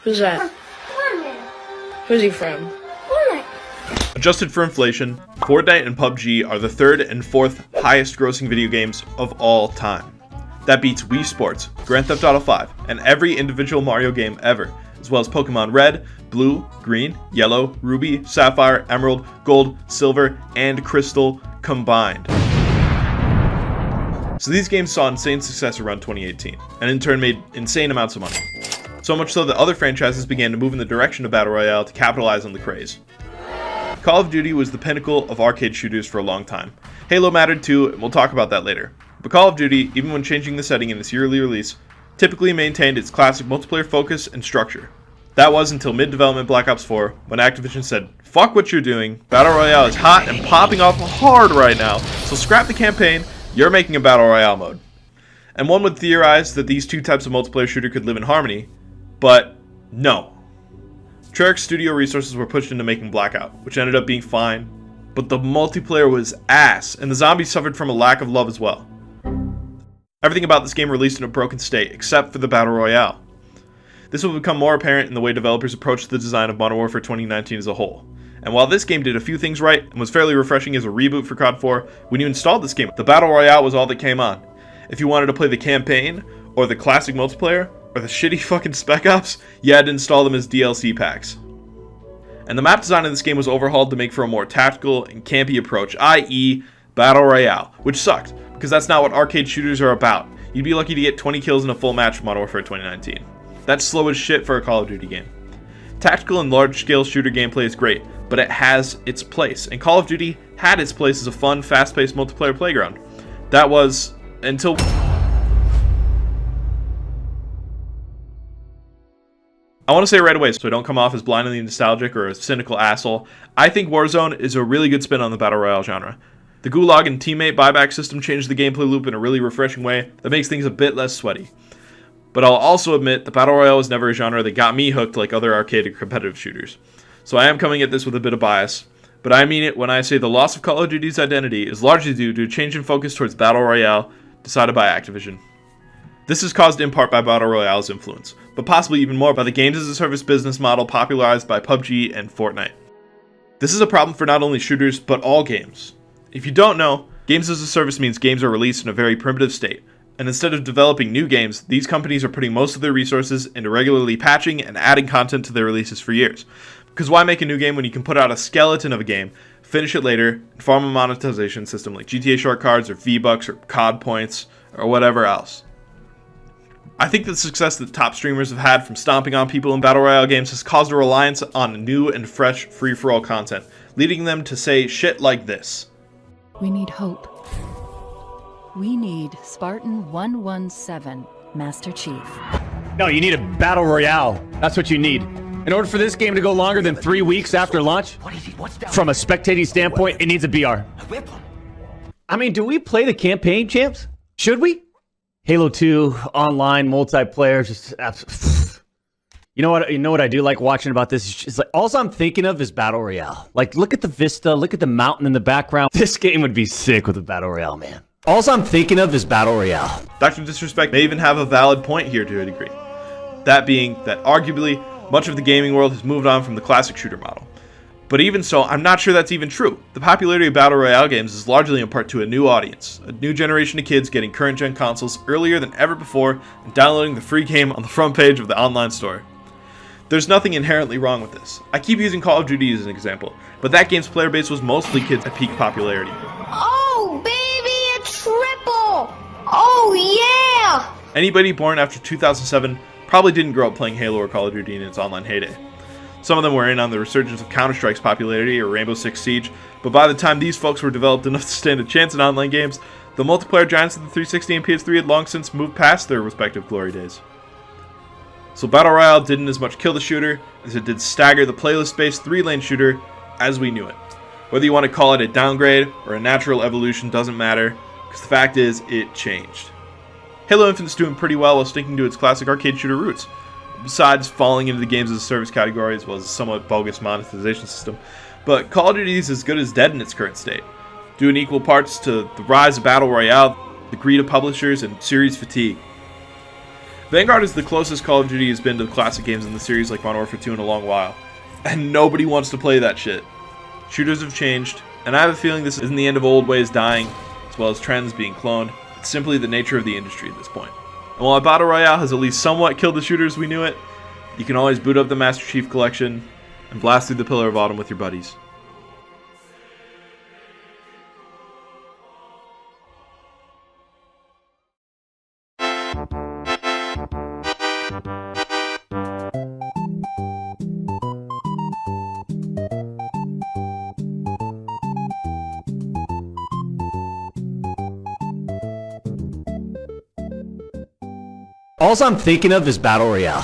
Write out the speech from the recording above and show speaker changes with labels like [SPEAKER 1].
[SPEAKER 1] Who's that? Who's he from?
[SPEAKER 2] Adjusted for inflation, Fortnite and PUBG are the third and fourth highest grossing video games of all time. That beats Wii Sports, Grand Theft Auto 5, and every individual Mario game ever, as well as Pokemon Red, Blue, Green, Yellow, Ruby, Sapphire, Emerald, Gold, Silver, and Crystal combined. So these games saw insane success around 2018, and in turn made insane amounts of money. So much so that other franchises began to move in the direction of Battle Royale to capitalize on the craze. Call of Duty was the pinnacle of arcade shooters for a long time. Halo mattered too, and we'll talk about that later. But Call of Duty, even when changing the setting in its yearly release, typically maintained its classic multiplayer focus and structure. That was until mid-development Black Ops 4, when Activision said, "Fuck what you're doing, Battle Royale is hot and popping off hard right now, so scrap the campaign, you're making a Battle Royale mode." And one would theorize that these two types of multiplayer shooter could live in harmony, but no. Treyarch studio resources were pushed into making Blackout, which ended up being fine, but the multiplayer was ass, and the zombies suffered from a lack of love as well. Everything about this game released in a broken state, except for the Battle Royale. This will become more apparent in the way developers approached the design of Modern Warfare 2019 as a whole. And while this game did a few things right, and was fairly refreshing as a reboot for COD 4, when you installed this game, the Battle Royale was all that came on. If you wanted to play the campaign, or the classic multiplayer, or the shitty fucking Spec Ops, you had to install them as DLC packs. And the map design of this game was overhauled to make for a more tactical and campy approach, i.e. Battle Royale, which sucked, because that's not what arcade shooters are about. You'd be lucky to get 20 kills in a full match for Modern Warfare 2019. That's slow as shit for a Call of Duty game. Tactical and large-scale shooter gameplay is great, but it has its place, and Call of Duty had its place as a fun, fast-paced multiplayer playground. That was until... I want to say right away, so I don't come off as blindly nostalgic or a cynical asshole, I think Warzone is a really good spin on the Battle Royale genre. The Gulag and teammate buyback system changed the gameplay loop in a really refreshing way that makes things a bit less sweaty. But I'll also admit the Battle Royale was never a genre that got me hooked like other arcade or competitive shooters. So I am coming at this with a bit of bias, but I mean it when I say the loss of Call of Duty's identity is largely due to a change in focus towards Battle Royale decided by Activision. This is caused in part by Battle Royale's influence, but possibly even more by the games-as-a-service business model popularized by PUBG and Fortnite. This is a problem for not only shooters, but all games. If you don't know, games-as-a-service means games are released in a very primitive state, and instead of developing new games, these companies are putting most of their resources into regularly patching and adding content to their releases for years. Because why make a new game when you can put out a skeleton of a game, finish it later, and farm a monetization system like GTA short cards or V-Bucks or COD points or whatever else? I think the success that top streamers have had from stomping on people in Battle Royale games has caused a reliance on new and fresh free-for-all content, leading them to say shit like this.
[SPEAKER 3] We need hope. We need Spartan 117, Master Chief.
[SPEAKER 4] No, you need a Battle Royale. That's what you need. In order for this game to go longer than 3 weeks after launch, from a spectating standpoint, it needs a BR. I mean, do we play the campaign, champs? Should we? Halo 2, online, multiplayer, just... You know what I do like watching about this? It's like, all I'm thinking of is Battle Royale. Like, look at the vista, look at the mountain in the background. This game would be sick with a Battle Royale, man. All I'm thinking of is Battle Royale.
[SPEAKER 2] Dr. Disrespect may even have a valid point here to a degree. That being that arguably, much of the gaming world has moved on from the classic shooter model. But even so, I'm not sure that's even true. The popularity of Battle Royale games is largely in part to a new audience, a new generation of kids getting current-gen consoles earlier than ever before and downloading the free game on the front page of the online store. There's nothing inherently wrong with this. I keep using Call of Duty as an example, but that game's player base was mostly kids at peak popularity.
[SPEAKER 5] Oh, baby, a triple! Oh, yeah!
[SPEAKER 2] Anybody born after 2007 probably didn't grow up playing Halo or Call of Duty in its online heyday. Some of them were in on the resurgence of Counter-Strike's popularity or Rainbow Six Siege, but by the time these folks were developed enough to stand a chance in online games, the multiplayer giants of the 360 and PS3 had long since moved past their respective glory days. So Battle Royale didn't as much kill the shooter as it did stagger the playlist-based 3-lane shooter as we knew it. Whether you want to call it a downgrade or a natural evolution doesn't matter, because the fact is, it changed. Halo Infinite's doing pretty well while sticking to its classic arcade shooter roots, besides falling into the games as a service category as well as a somewhat bogus monetization system. But Call of Duty is as good as dead in its current state, due in equal parts to the rise of Battle Royale, the greed of publishers, and series fatigue. Vanguard is the closest Call of Duty has been to classic games in the series like Modern Warfare 2 in a long while. And nobody wants to play that shit. Shooters have changed, and I have a feeling this isn't the end of old ways dying, as well as trends being cloned. It's simply the nature of the industry at this point. And while Battle Royale has at least somewhat killed the shooters we knew it, you can always boot up the Master Chief Collection and blast through the Pillar of Autumn with your buddies.
[SPEAKER 4] All I'm thinking of is Battle Royale.